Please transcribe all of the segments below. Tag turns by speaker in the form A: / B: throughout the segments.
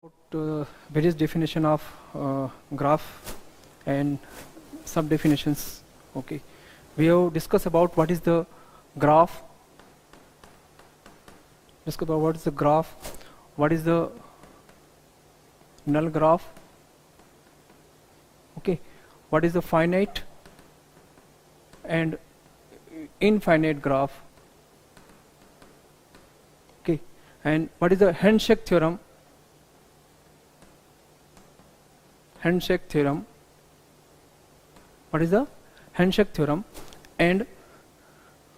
A: Various definition of graph and some definitions. Okay, we have discussed about what is the graph. Discuss about what is the graph, what is the null graph. Okay, what is the finite and infinite graph. Okay, and what is the handshake theorem. Handshake theorem. What is the handshake theorem? And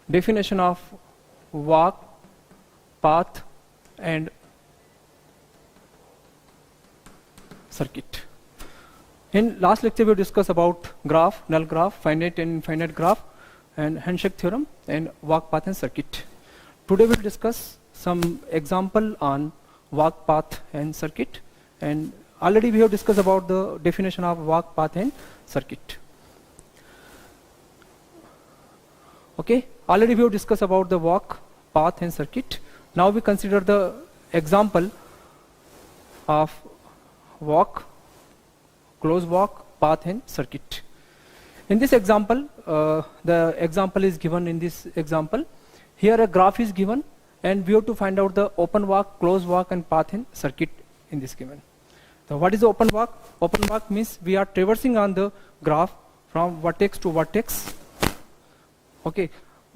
A: definition of walk, path, and circuit. In last lecture, we discussed about graph, null graph, finite and infinite graph, and handshake theorem, and walk, path, and circuit. Today, we will discuss some example on walk, path, and circuit. And already we have discussed about the definition of walk, path, and circuit. Okay, already we have discussed about the walk, path, and circuit. Now we consider the example of walk, close walk, path, and circuit. In this example, the example is given in this example. Here a graph is given, and we have to find out the open walk, close walk, and path and circuit in this given. So what is the open walk? Open walk means we are traversing on the graph from vertex to vertex. Okay,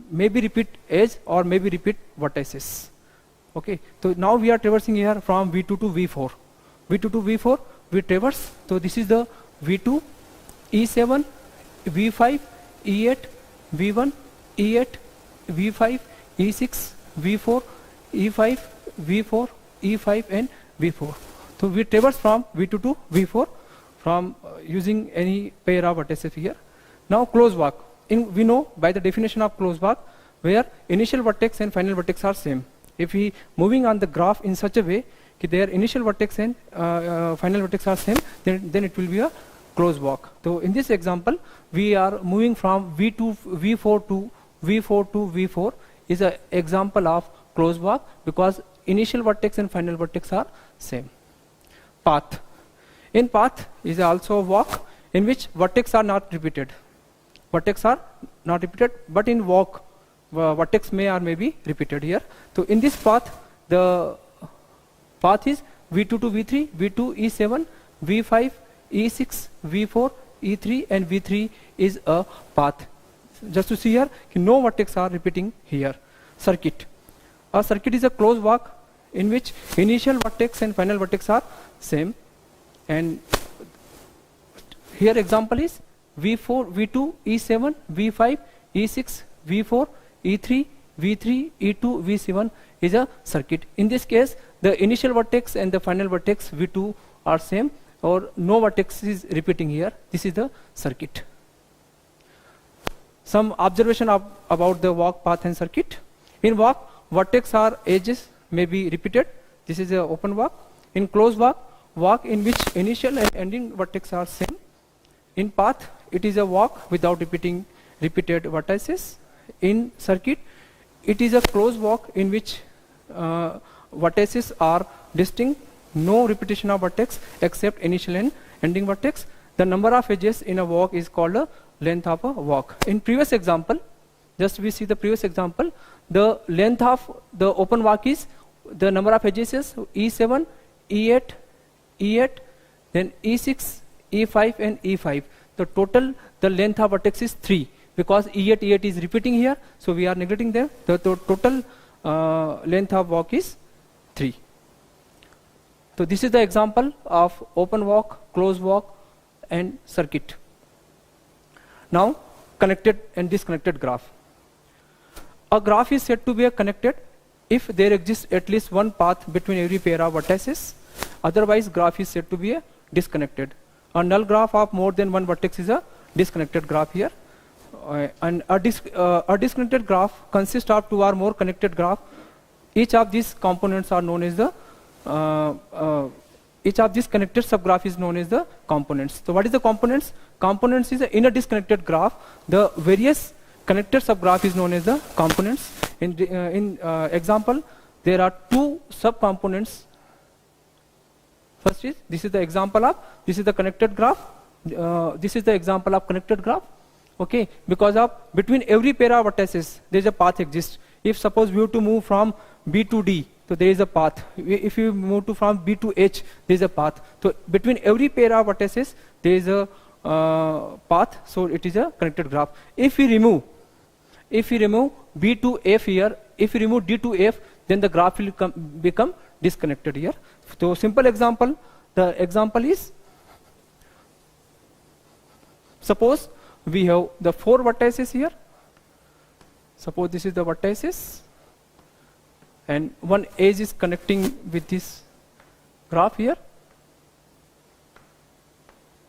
A: maybe repeat edge or maybe repeat vertices. Okay, so now we are traversing here from V2 to V4. V2 to V4 we traverse. So this is the V2, E7, V5, E8, V1, E8, V5, E6, V4, E5, V4, E5, and V4. So we traverse from V2 to V4 from using any pair of vertices here. Now close walk. We know by the definition of close walk where initial vertex and final vertex are same. If we moving on the graph in such a way that their initial vertex and final vertex are same, then it will be a close walk. So in this example, we are moving from V4 to V4 is an example of close walk because initial vertex and final vertex are same. Path. In path is also a walk in which vertex are not repeated. Vertex are not repeated, but in walk, vertex may or may be repeated here. So in this path, the path is V2 to V3, V2, E7, V5, E6, V4, E3, and V3 is a path. Just to see here, no vertex are repeating here. Circuit. A circuit is a closed walk in which initial vertex and final vertex are same. And here example is V4, V2, E7, V5, E6, V4, E3, V3, E2, V7 is a circuit. In this case, the initial vertex and the final vertex V2 are same or no vertex is repeating here. This is the circuit. Some observation about the walk, path, and circuit. In walk, vertex or edges may be repeated. This is a open walk. In closed walk, walk in which initial and ending vertex are same. In path, it is a walk without repeated vertices. In circuit, it is a closed walk in which vertices are distinct, no repetition of vertex except initial and ending vertex. The number of edges in a walk is called a length of a walk. In previous example, just we see the previous example, the length of the open walk is the number of edges is E7, E8, E8, then E6, E5, and E5. The total, the length of vertex is 3 because E8 is repeating here, so we are neglecting them. The total length of walk is 3. So this is the example of open walk, closed walk, and circuit. Now connected and disconnected graph. A graph is said to be connected if there exists at least one path between every pair of vertices. Otherwise, graph is said to be disconnected. A null graph of more than one vertex is a disconnected graph here. And a disconnected graph consists of two or more connected graph. Each of these components are known as the each of these connected subgraph is known as the components. So what is the components? Components is in a disconnected graph. The various connected subgraph is known as the components. In example, there are two subcomponents First is, this is the example of, this is the connected graph. This is the example of connected graph. Okay, because of between every pair of vertices, there is a path exists. If suppose we have to move from B to D, so there is a path. If you move to from B to H, there is a path. So between every pair of vertices, there is a path. So it is a connected graph. If we remove B to F here, if we remove D to F, then the graph will become disconnected here. So simple example. The example is, suppose we have the 4 vertices here. Suppose this is the vertices, and one edge is connecting with this graph here.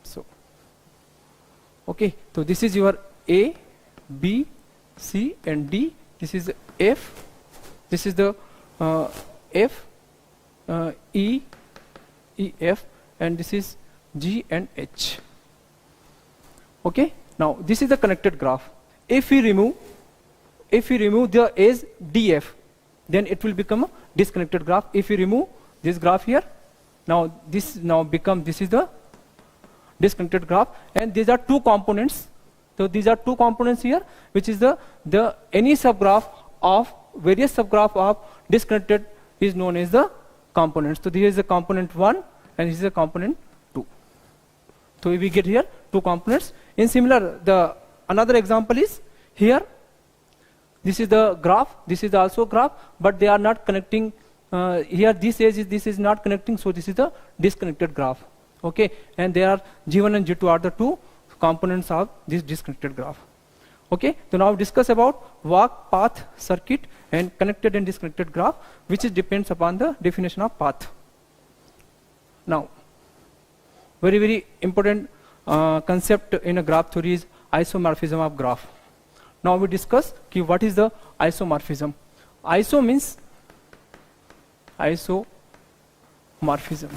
A: So, okay, so this is your A, B, C and D. This is F. This is the F, E, E, F, and this is G and H. Okay. Now this is the connected graph. If we remove the edge DF, then it will become a disconnected graph. If we remove this graph here, now this is the disconnected graph, and these are 2 components. So these are 2 components here, which is the any subgraph of various subgraph of disconnected is known as the components. So this is the component 1 and this is the component 2. So we get here 2 components. In similar, the another example is here. This is the graph. This is also graph, but they are not connecting. Here this is not connecting. So this is the disconnected graph. Okay, and there are G1 and G2 are the 2 components of this disconnected graph. Okay, so now discuss about walk, path, circuit, and connected and disconnected graph, which is depends upon the definition of path. Now, very important concept in a graph theory is isomorphism of graph. Now we discuss what is the isomorphism. Iso means isomorphism.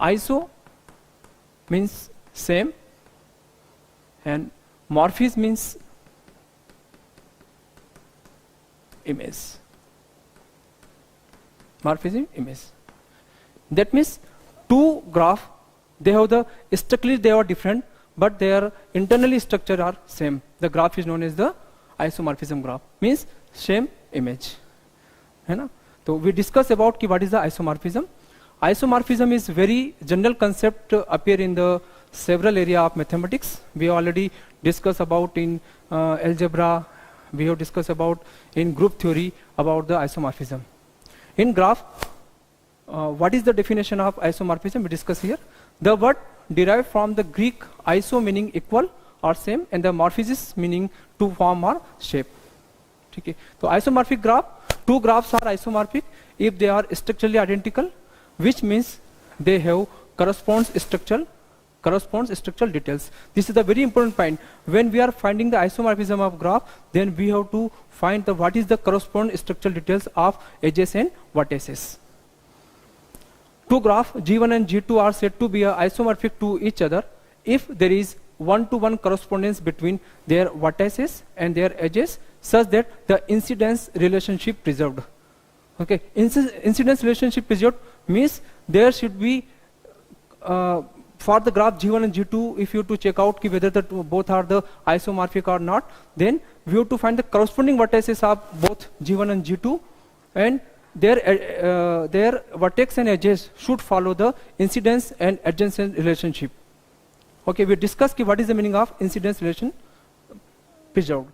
A: Iso means same, and morphism means image. Morphism, image. That means 2 graph, they have the structurally they are different, but their internally structure are same. The graph is known as the isomorphism graph, means same image. So we discuss about what is the isomorphism. Isomorphism is very general concept, appear in the several area of mathematics. We already discussed about in algebra. We have discussed about in group theory about the isomorphism. In graph, what is the definition of isomorphism? We discuss here. The word derived from the Greek iso meaning equal or same, and the morphism meaning to form or shape. Okay. So isomorphic graph, 2 graphs are isomorphic if they are structurally identical, which means they have corresponds structural details. This is a very important point. When we are finding the isomorphism of graph, then we have to find what is the corresponding structural details of edges and vertices. 2 graphs G1 and G2 are said to be isomorphic to each other if there is 1-to-1 correspondence between their vertices and their edges, such that the incidence relationship preserved. Okay, incidence relationship preserved means there should be for the graph G1 and G2, if you have to check out whether both are the isomorphic or not, then we have to find the corresponding vertices of both G1 and G2, and their vertex and edges should follow the incidence and adjacent relationship. Okay, we discussed what is the meaning of incidence relation preserved.